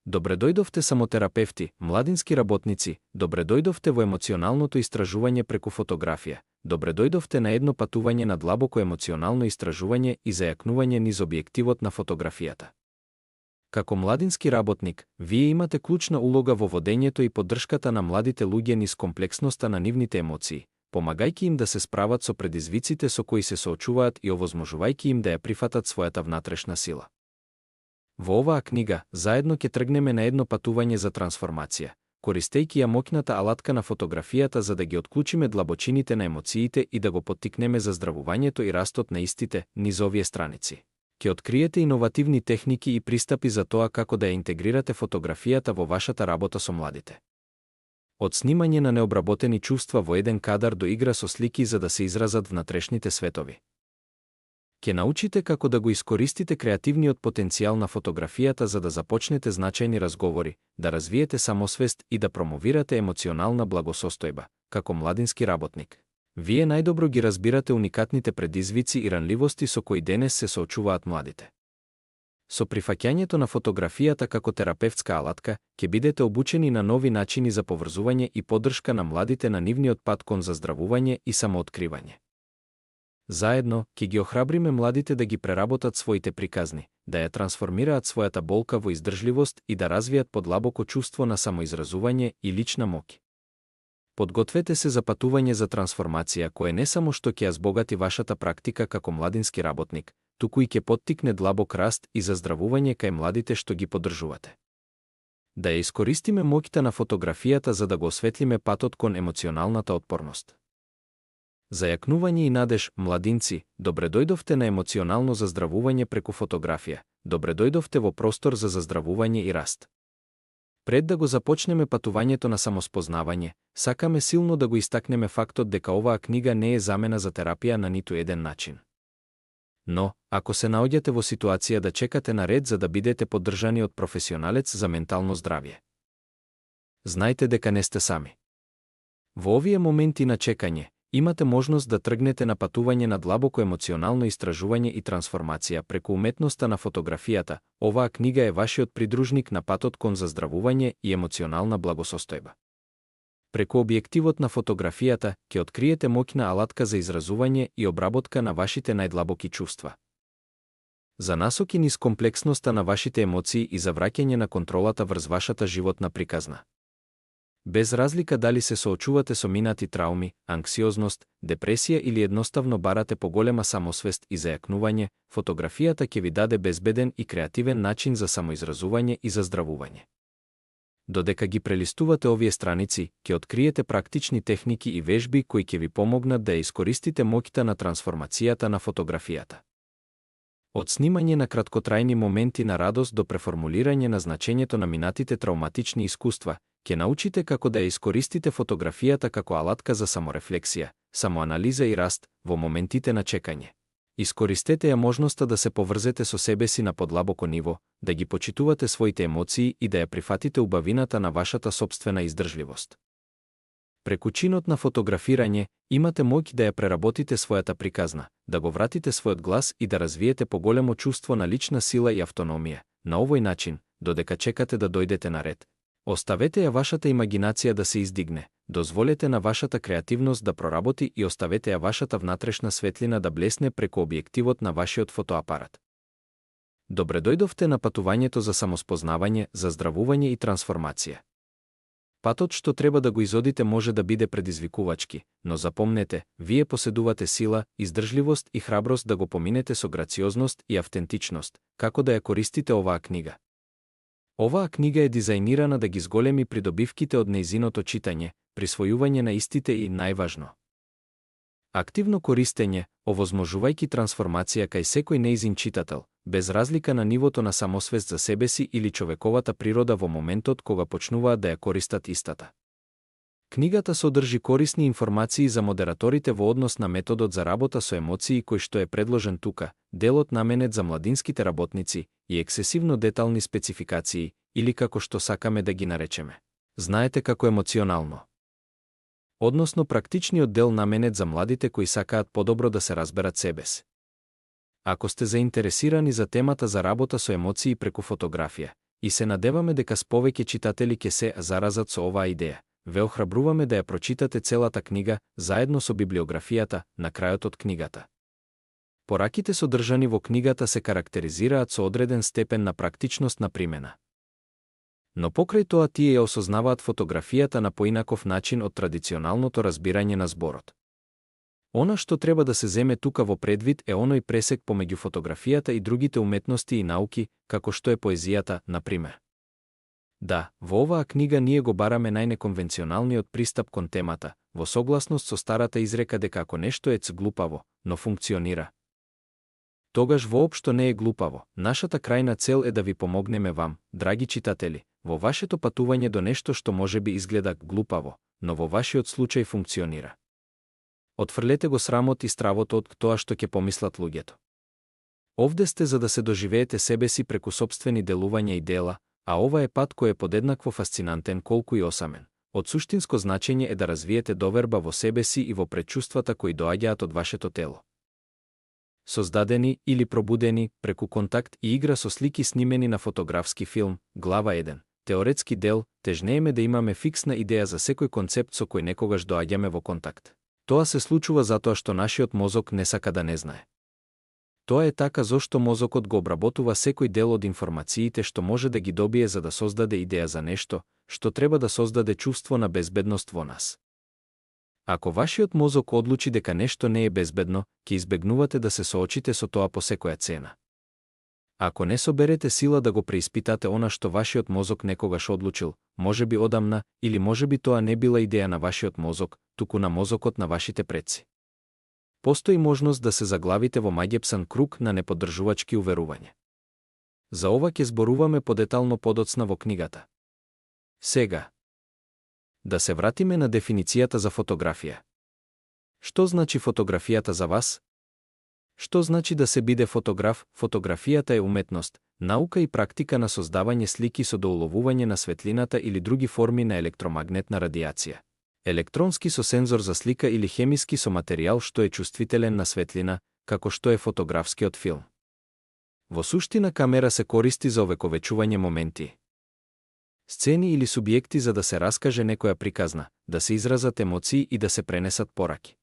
Добре дојдовте самотерапевти, младински работници, добре дојдовте во емоционалното истражување преку фотографија, добре дојдовте на едно патување на длабоко емоционално истражување и зајакнување низ објективот на фотографијата. Како младински работник, вие имате клучна улога во водењето и поддршката на младите луѓе низ комплексноста на нивните емоции, помагајќи им да се справат со предизвиците со кои се соочуваат и овозможувајќи им да ја прифатат својата внатрешна сила. Во оваа книга, заедно ќе тргнеме на едно патување за трансформација, користејќи ја моќната алатка на фотографијата за да ги отклучиме длабочините на емоциите и да го поттикнеме за здравувањето и растот на истите низ овие страници. Ќе откриете иновативни техники и пристапи за тоа како да ја интегрирате фотографијата во вашата работа со младите. Од снимање на необработени чувства во еден кадар до игра со слики за да се изразат внатрешните светови. Ќе научите како да го искористите креативниот потенцијал на фотографијата за да започнете значајни разговори, да развиете самосвест и да промовирате емоционална благосостојба, како младински работник. Вие најдобро ги разбирате уникатните предизвици и ранливости со кои денес се соочуваат младите. Со прифаќањето на фотографијата како терапевтска алатка, ќе бидете обучени на нови начини за поврзување и поддршка на младите на нивниот пат кон заздравување и самооткривање. Заедно, ќе ги охрабриме младите да ги преработат своите приказни, да ја трансформираат својата болка во издржливост и да развијат подлабоко чувство на самоизразување и лична моќ. Подгответе се за патување за трансформација кое не само што ќе ја збогати вашата практика како младински работник, туку и ќе поттикне длабок раст и заздравување кај младите што ги поддржувате. Да ја искористиме моќта на фотографијата за да го осветлиме патот кон емоционалната отпорност. Зајакнување и надеж, младинци, добре дојдовте на емоционално заздравување преку фотографија, добре дојдовте во простор за заздравување и раст. Пред да го започнеме патувањето на самоспознавање, сакаме силно да го истакнеме фактот дека оваа книга не е замена за терапија на ниту еден начин. Но, ако се наоѓате во ситуација да чекате на ред за да бидете поддржани од професионалец за ментално здравје, знајте дека не сте сами. Во овие моменти на чекање, имате можност да тргнете на патување на длабоко емоционално истражување и трансформација преку уметноста на фотографијата. Оваа книга е вашиот придружник на патот кон заздравување и емоционална благосостојба. Преку објективот на фотографијата ќе откриете моќна алатка за изразување и обработка на вашите најдлабоки чувства. За насоки низ комплексноста на вашите емоции и за враќање на контролата врз вашата животна приказна. Без разлика дали се соочувате со минати трауми, анксиозност, депресија или едноставно барате поголема самосвест и зајакнување, фотографијата ќе ви даде безбеден и креативен начин за самоизразување и заздравување. Додека ги прелистувате овие страници, ќе откриете практични техники и вежби кои ќе ви помогнат да ја искористите моќта на трансформацијата на фотографијата. Од снимање на краткотрајни моменти на радост до преформулирање на значењето на минатите травматични искуства, ќе научите како да ја искористите фотографијата како алатка за саморефлексија, самоанализа и раст во моментите на чекање. Искористете ја можноста да се поврзете со себе си на подлабоко ниво, да ги почитувате своите емоции и да ја прифатите убавината на вашата сопствена издржливост. Преку чинот на фотографирање, имате моќ да ја преработите својата приказна, да го вратите својот глас и да развиете поголемо чувство на лична сила и автономија. На овој начин, додека чекате да дојдете на ред, оставете ја вашата имагинација да се издигне, дозволете на вашата креативност да проработи и оставете ја вашата внатрешна светлина да блесне преку објективот на вашиот фотоапарат. Добре дојдовте на патувањето за самоспознавање, заздравување и трансформација. Патот што треба да го изодите може да биде предизвикувачки, но запомнете, вие поседувате сила, издржливост и храброст да го поминете со грациозност и автентичност, како да ја користите оваа книга. Оваа книга е дизајнирана да ги зголеми придобивките од нејзиното читање, присвојување на истите и, најважно, активно користење, овозможувајќи трансформација кај секој нејзин читател, без разлика на нивото на самосвест за себе си или човековата природа во моментот кога почнуваат да ја користат истата. Книгата содржи корисни информации за модераторите во однос на методот за работа со емоции кој што е предложен тука, делот наменет за младинските работници и ексесивно детални спецификации, или како што сакаме да ги наречеме. Знаете како емоционално. Односно практичниот дел наменет за младите кои сакаат подобро да се разберат себес. Ако сте заинтересирани за темата за работа со емоции преку фотографија, И се надеваме дека с повеќе читатели ќе се заразат со оваа идеја. Ве охрабруваме да ја прочитате целата книга, заедно со библиографијата, на крајот од книгата. Пораките содржани во книгата се карактеризираат со одреден степен на практичност на примена. Но покрај тоа тие ја осознаваат фотографијата на поинаков начин од традиционалното разбирање на зборот. Она што треба да се земе тука во предвид е оној пресек помеѓу фотографијата и другите уметности и науки, како што е поезијата, на пример. Да, во оваа книга ние го бараме најнеконвенционалниот пристап кон темата, во согласност со старата изрека дека ако нешто е глупаво, но функционира, тогаш воопшто не е глупаво. Нашата крајна цел е да ви помогнеме вам, драги читатели, во вашето патување до нешто што можеби изгледа глупаво, но во вашиот случај функционира. Отфрлете го срамот и стравото од тоа што ќе помислат луѓето. Овде сте за да се доживеете себе си преку сопствени делувања и дела, а ова е пат кој е подеднакво фасцинантен колку и осамен. Од суштинско значење е да развиете доверба во себе си и во предчувствата кои доаѓаат од вашето тело. Создадени или пробудени преку контакт и игра со слики снимени на фотографски филм, глава 1. Теоретски дел, тежнееме да имаме фиксна идеја за секој концепт со кој некогаш доаѓаме во контакт. Тоа се случува затоа што нашиот мозок не сака да не знае. Тоа е така зошто мозокот го обработува секој дел од информациите што може да ги добие за да создаде идеја за нешто, што треба да создаде чувство на безбедност во нас. Ако вашиот мозок одлучи дека нешто не е безбедно, ќе избегнувате да се соочите со тоа по секоја цена. Ако не соберете сила да го преиспитате она што вашиот мозок некогаш одлучил, можеби одамна, или можеби тоа не била идеја на вашиот мозок, туку на мозокот на вашите предци. Постои можност да се заглавите во маѓепсан круг на неподдржувачки уверување. За ова ќе зборуваме подетално подоцна во книгата. Сега, да се вратиме на дефиницијата за фотографија. Што значи фотографијата за вас? Што значи да се биде фотограф? Фотографијата е уметност, наука и практика на создавање слики со доуловување на светлината или други форми на електромагнетна радијација. Електронски со сензор за слика или хемиски со материјал што е чувствителен на светлина, како што е фотографскиот филм. Во суштина камера се користи за овековечување моменти, сцени или субјекти за да се раскаже некоја приказна, да се изразат емоции и да се пренесат пораки.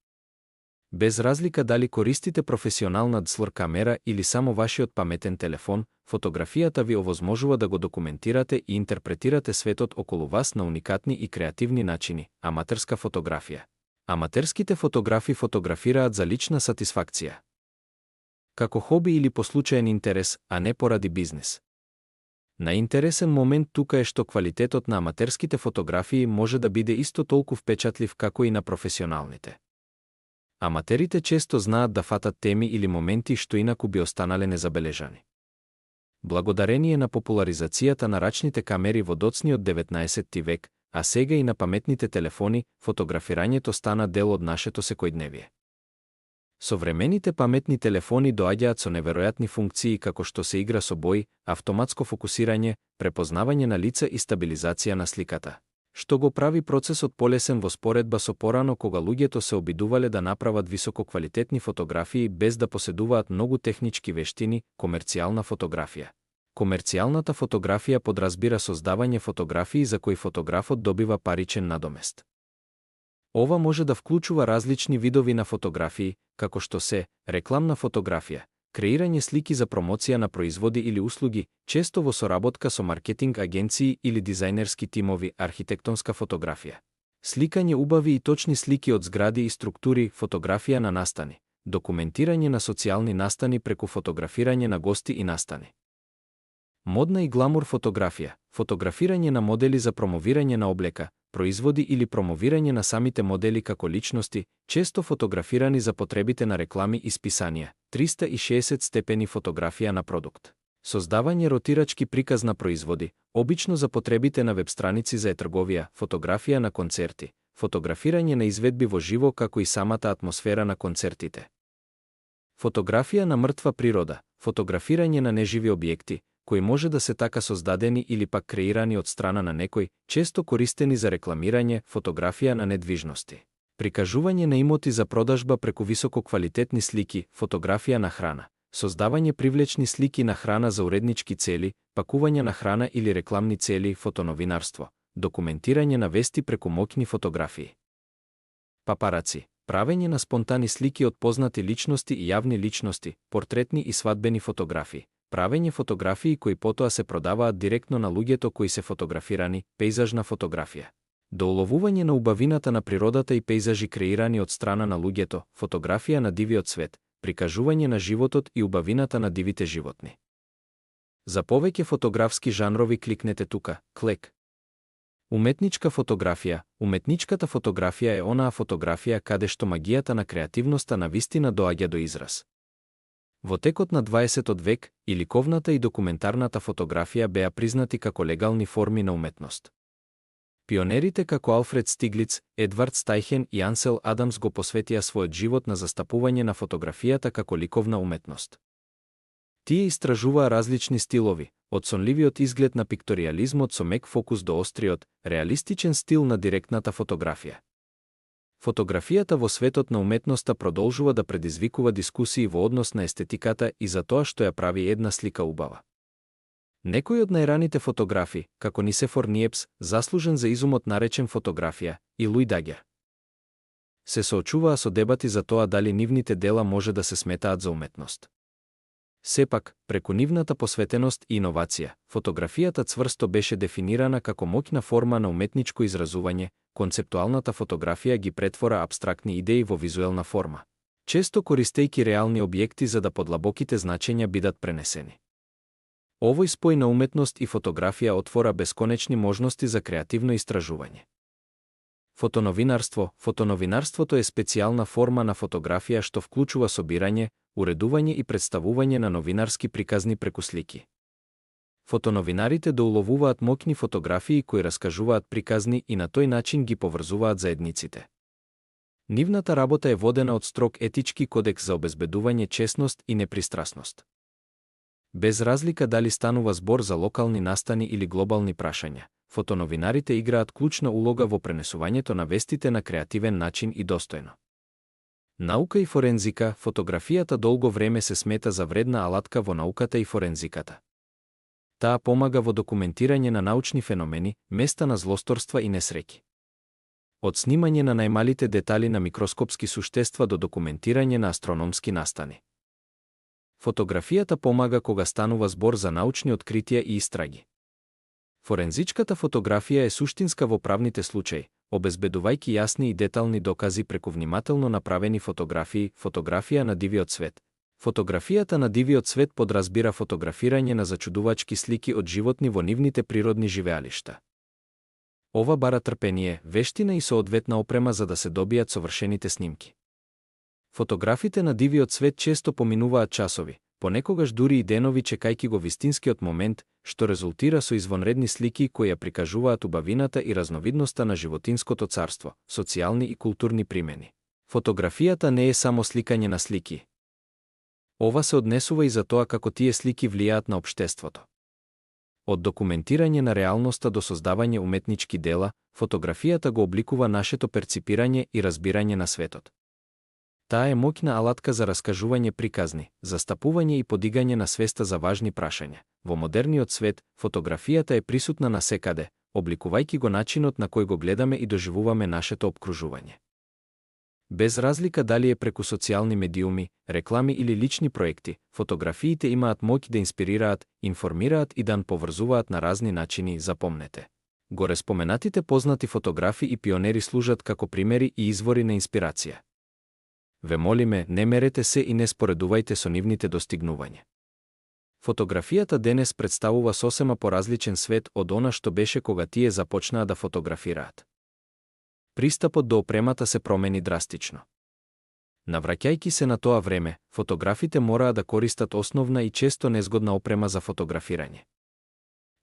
Без разлика дали користите професионална DSLR камера или само вашиот паметен телефон, фотографијата ви овозможува да го документирате и интерпретирате светот околу вас на уникатни и креативни начини. Аматерска фотографија. Аматерските фотографи фотографираат за лична сатисфакција, како хоби или по случаен интерес, а не поради бизнес. Најинтересен момент тука е што квалитетот на аматерските фотографии може да биде исто толку впечатлив како и на професионалните. Аматерите често знаат да фатат теми или моменти што инаку би останале незабележани. Благодарение на популаризацијата на рачните камери во доцниот 19 век, а сега и на паметните телефони, фотографирањето стана дел од нашето секојдневие. Современите паметни телефони доаѓаат со неверојатни функции како што се игра со бои, автоматско фокусирање, препознавање на лица и стабилизација на сликата, што го прави процесот полесен во споредба со порано кога луѓето се обидувале да направат висококвалитетни фотографии без да поседуваат многу технички вештини. Комерцијална фотографија. Комерцијалната фотографија подразбира создавање фотографии за кои фотографот добива паричен надомест. Ова може да вклучува различни видови на фотографии, како што се рекламна фотографија, креирање слики за промоција на производи или услуги, често во соработка со маркетинг агенции или дизајнерски тимови, архитектонска фотографија, сликање убави и точни слики од згради и структури, фотографија на настани, документирање на социјални настани преку фотографирање на гости и настани. Модна и гламур фотографија, фотографирање на модели за промовирање на облека, производи или промовирање на самите модели како личности, често фотографирани за потребите на реклами и списанија, 360 степени фотографија на продукт. Создавање ротирачки приказ на производи, обично за потребите на веб-страници за е-трговија, фотографија на концерти, фотографирање на изведби во живо како и самата атмосфера на концертите. Фотографија на мртва природа, фотографирање на неживи објекти, кои може да се така создадени или пак креирани од страна на некој, често користени за рекламирање, фотографија на недвижности. Прикажување на имоти за продажба преку висококвалитетни слики, фотографија на храна, Создавање привлечни слики на храна за уреднички цели, пакување на храна или рекламни цели, фотоновинарство, документирање на вести преку моќни фотографии. Папараци, правење на спонтани слики од познати личности и јавни личности, портретни и свадбени фотографии, правење фотографии кои потоа се продаваат директно на луѓето кои се фотографирани, пејзажна фотографија. До уловување на убавината на природата и пејзажи креирани од страна на луѓето, фотографија на дивиот свет, прикажување на животот и убавината на дивите животни. За повеќе фотографски жанрови кликнете тука, клек. Уметничка фотографија. Уметничката фотографија е онаа фотографија каде што магијата на креативноста навистина доаѓа до израз. Во текот на 20 век, и ликовната и документарната фотографија беа признати како легални форми на уметност. Пионерите како Алфред Стиглиц, Едвард Стајхен и Ансел Адамс го посветија својот живот на застапување на фотографијата како ликовна уметност. Тие истражуваа различни стилови, од сонливиот изглед на пикториализмот со мек фокус до остриот, реалистичен стил на директната фотографија. Фотографијата во светот на уметноста продолжува да предизвикува дискусии во однос на естетиката и за тоа што ја прави една слика убава. Некои од најраните фотографи, како Нисефор Ниепс, заслужен за изумот наречен фотографија, и Луј Дагер, се соочуваа со дебати за тоа дали нивните дела може да се сметаат за уметност. Сепак, преку нивната посветеност и иновација, фотографијата цврсто беше дефинирана како моќна форма на уметничко изразување. Концептуалната фотографија ги претвора апстрактни идеи во визуелна форма, често користејќи реални објекти за да подлабоките значења бидат пренесени. Овој спој на уметност и фотографија отвора бесконечни можности за креативно истражување. Фотоновинарство. Фотоновинарството е специјална форма на фотографија што вклучува собирање, уредување и представување на новинарски приказни преку слики. Фотоновинарите доуловуваат моќни фотографии кои раскажуваат приказни и на тој начин ги поврзуваат заедниците. Нивната работа е водена од строг етички кодекс за обезбедување честност и непристрасност. Без разлика дали станува збор за локални настани или глобални прашања, фотоновинарите играат клучна улога во пренесувањето на вестите на креативен начин и достојно. Наука и форензика. Фотографијата долго време се смета за вредна алатка во науката и форензиката. Таа помага во документирање на научни феномени, места на злосторства и несреќи. Од снимање на најмалите детали на микроскопски суштества до документирање на астрономски настани. Фотографијата помага кога станува збор за научни откритија и истраги. Форензичката фотографија е суштинска во правните случаи, обезбедувајќи јасни и детални докази преку внимателно направени фотографии. Фотографија на дивиот свет. Фотографијата на дивиот свет подразбира фотографирање на зачудувачки слики од животни во нивните природни живеалишта. Ова бара трпение, вештина и соодветна опрема за да се добијат совршените снимки. Фотографите на дивиот свет често поминуваат часови, понекогаш дури и денови чекајќи го вистинскиот момент, што резултира со извонредни слики кои ја прикажуваат убавината и разновидноста на животинското царство, социјални и културни примени. Фотографијата не е само сликање на слики. Ова се однесува и за тоа како тие слики влијаат на општеството. Од документирање на реалноста до создавање уметнички дела, фотографијата го обликува нашето перципирање и разбирање на светот. Таа е моќна алатка за раскажување приказни, застапување и подигање на свеста за важни прашања. Во модерниот свет, фотографијата е присутна насекаде, обликувајќи го начинот на кој го гледаме и доживуваме нашето опкружување. Без разлика дали е преку социјални медиуми, реклами или лични проекти, фотографиите имаат моќ да инспирираат, информираат и да поврзуваат на разни начини. Запомнете. Горе споменатите познати фотографи и пионери служат како примери и извори на инспирација. Ве молиме, не мерете се и не споредувајте со нивните достигнувања. Фотографијата денес представува сосема поразличен свет од она што беше кога тие започнаа да фотографираат. Пристапот до опремата се промени драстично. Навраќајќи се на тоа време, фотографите мораа да користат основна и често незгодна опрема за фотографирање.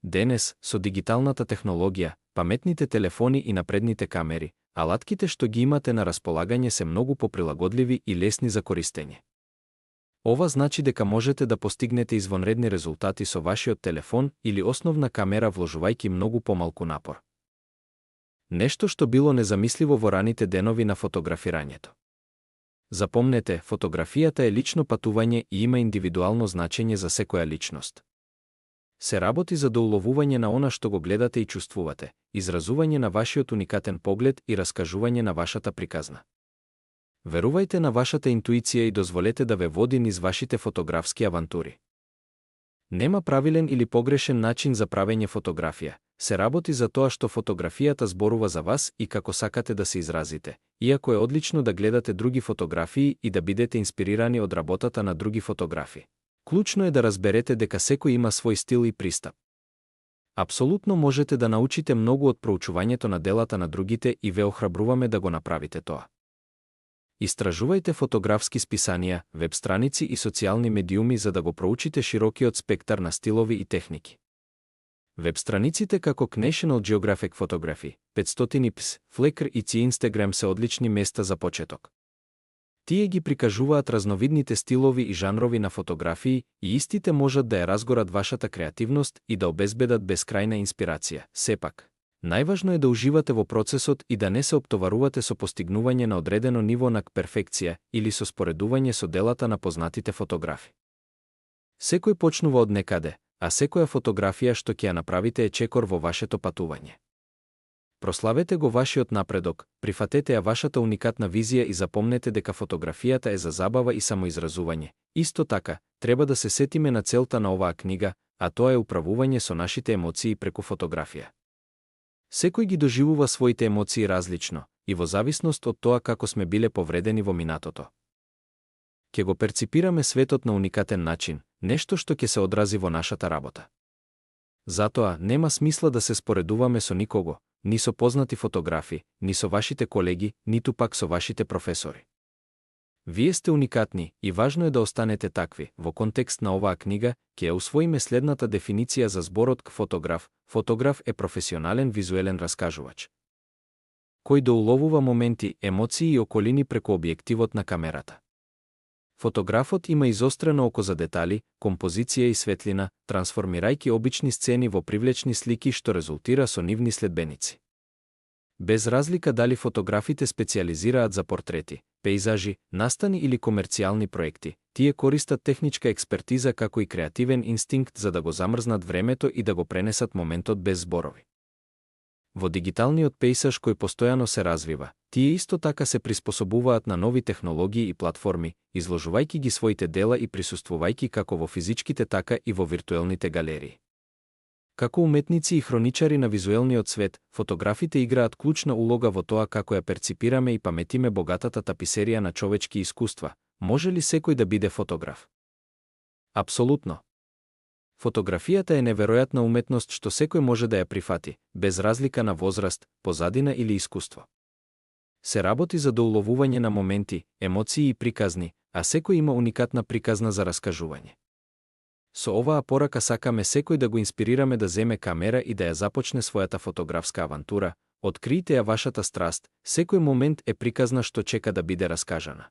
Денес, со дигиталната технологија, паметните телефони и напредните камери, алатките што ги имате на располагање се многу поприлагодливи и лесни за користење. Ова значи дека можете да постигнете извонредни резултати со вашиот телефон или основна камера вложувајќи многу помалку напор. Нешто што било незамисливо во раните денови на фотографирањето. Запомнете, фотографијата е лично патување и има индивидуално значење за секоја личност. Се работи за доуловување на она што го гледате и чувствувате, изразување на вашиот уникатен поглед и раскажување на вашата приказна. Верувајте на вашата интуиција и дозволете да ве води низ вашите фотографски авантури. Нема правилен или погрешен начин за правење фотографија. Се работи за тоа што фотографијата зборува за вас и како сакате да се изразите, иако е одлично да гледате други фотографии и да бидете инспирирани од работата на други фотографи. Клучно е да разберете дека секој има свој стил и пристап. Апсолутно можете да научите многу од проучувањето на делата на другите и ве охрабруваме да го направите тоа. Истражувајте фотографски списанија, веб страници и социјални медиуми за да го проучите широкиот спектар на стилови и техники. Веб страниците како National Geographic Photography, 500 ps, Flickr и Instagram се одлични места за почеток. Тие ги прикажуваат разновидните стилови и жанрови на фотографии и истите можат да ја разгорат вашата креативност и да обезбедат бескрајна инспирација. Сепак, најважно е да уживате во процесот и да не се оптоварувате со постигнување на одредено ниво на перфекција или со споредување со делата на познатите фотографи. Секој почнува од некаде, а секоја фотографија што ќе ја направите е чекор во вашето патување. Прославете го вашиот напредок, прифатете ја вашата уникатна визија и запомнете дека фотографијата е за забава и самоизразување. Исто така, треба да се сетиме на целта на оваа книга, а тоа е управување со нашите емоции преку фотографија. Секој ги доживува своите емоции различно, и во зависност од тоа како сме биле повредени во минатото. Ќе го перципираме светот на уникатен начин, нешто што ќе се одрази во нашата работа. Затоа нема смисла да се споредуваме со никого, ни со познати фотографи, ни со вашите колеги, ниту пак со вашите професори. Вие сте уникатни и важно е да останете такви. Во контекст на оваа книга ќе ја усвоиме следната дефиниција за зборот фотограф. Фотограф е професионален визуелен раскажувач, кој доуловува моменти, емоции и околини преку објективот на камерата. Фотографот има изострено око за детали, композиција и светлина, трансформирајќи обични сцени во привлечни слики што резултира со нивни следбеници. Без разлика дали фотографите специализираат за портрети, пејзажи, настани или комерцијални проекти, тие користат техничка експертиза како и креативен инстинкт за да го замрзнат времето и да го пренесат моментот без зборови. Во дигиталниот пејзаж кој постојано се развива, тие исто така се приспособуваат на нови технологии и платформи, изложувајќи ги своите дела и присуствувајќи како во физичките така и во виртуелните галерии. Како уметници и хроничари на визуелниот свет, фотографите играат клучна улога во тоа како ја перципираме и паметиме богатата таписерија на човечки искуства. Може ли секој да биде фотограф? Апсолутно. Фотографијата е неверојатна уметност што секој може да ја прифати, без разлика на возраст, позадина или искуство. Се работи за доуловување на моменти, емоции и приказни, а секој има уникатна приказна за раскажување. Со оваа порака сакаме секој да го инспирираме да земе камера и да ја започне својата фотографска авантура. Откријте ја вашата страст, секој момент е приказна што чека да биде раскажана.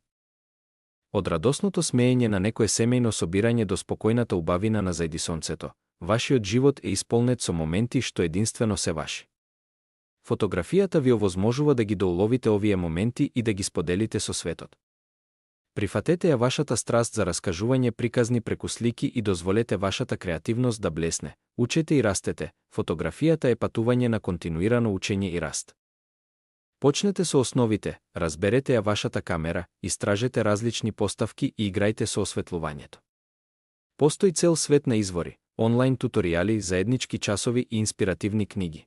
Од радосното смеење на некое семејно собирање до спокојната убавина на зајди сонцето, вашиот живот е исполнет со моменти што единствено се ваши. Фотографијата ви овозможува да ги доуловите овие моменти и да ги споделите со светот. Прифатете ја вашата страст за раскажување приказни преку слики и дозволете вашата креативност да блесне. Учете и растете. Фотографијата е патување на континуирано учење и раст. Почнете со основите, разберете ја вашата камера, истражете различни поставки и играјте со осветлувањето. Постои цел свет на извори, онлайн туторијали, заеднички часови и инспиративни книги.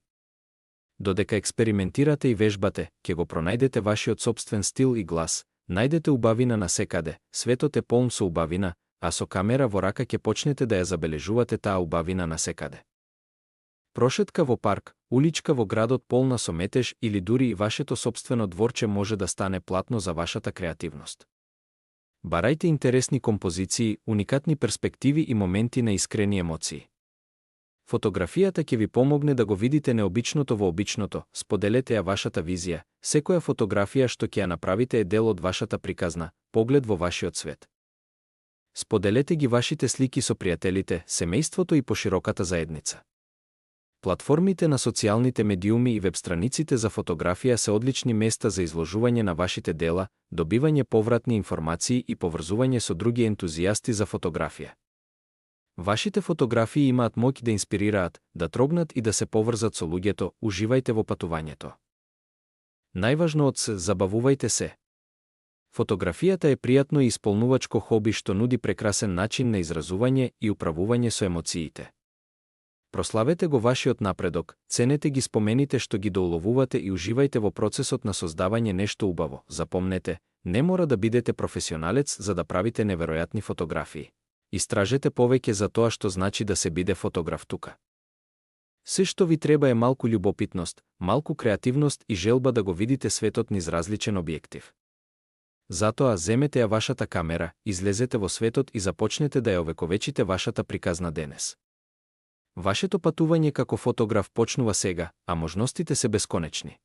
Додека експериментирате и вежбате, ќе го пронајдете вашиот сопствен стил и глас. Најдете убавина на секаде, светот е полн со убавина, а со камера во рака ќе почнете да ја забележувате таа убавина на секаде. Прошетка во парк, уличка во градот полна со метеж или дури и вашето сопствено дворче може да стане платно за вашата креативност. Барајте интересни композиции, уникатни перспективи и моменти на искрени емоции. Фотографијата ќе ви помогне да го видите необичното во обичното, споделете ја вашата визија, секоја фотографија што ќе ја направите е дел од вашата приказна, поглед во вашиот свет. Споделете ги вашите слики со пријателите, семејството и пошироката заедница. Платформите на социјалните медиуми и веб-страниците за фотографија се одлични места за изложување на вашите дела, добивање повратни информации и поврзување со други ентузијасти за фотографија. Вашите фотографии имаат моќ да инспирираат, да трогнат и да се поврзат со луѓето, уживајте во патувањето. Најважно од се, забавувајте се. Фотографијата е пријатно и исполнувачко хоби што нуди прекрасен начин на изразување и управување со емоциите. Прославете го вашиот напредок, ценете ги спомените што ги доуловувате и уживајте во процесот на создавање нешто убаво. Запомнете, не мора да бидете професионалец за да правите неверојатни фотографии. Истражете повеќе за тоа што значи да се биде фотограф тука. Се што ви треба е малку љубопитност, малку креативност и желба да го видите светот низ различен објектив. Затоа земете ја вашата камера, излезете во светот и започнете да ја овековечите вашата приказна денес. Вашето патување како фотограф почнува сега, а можностите се бесконечни.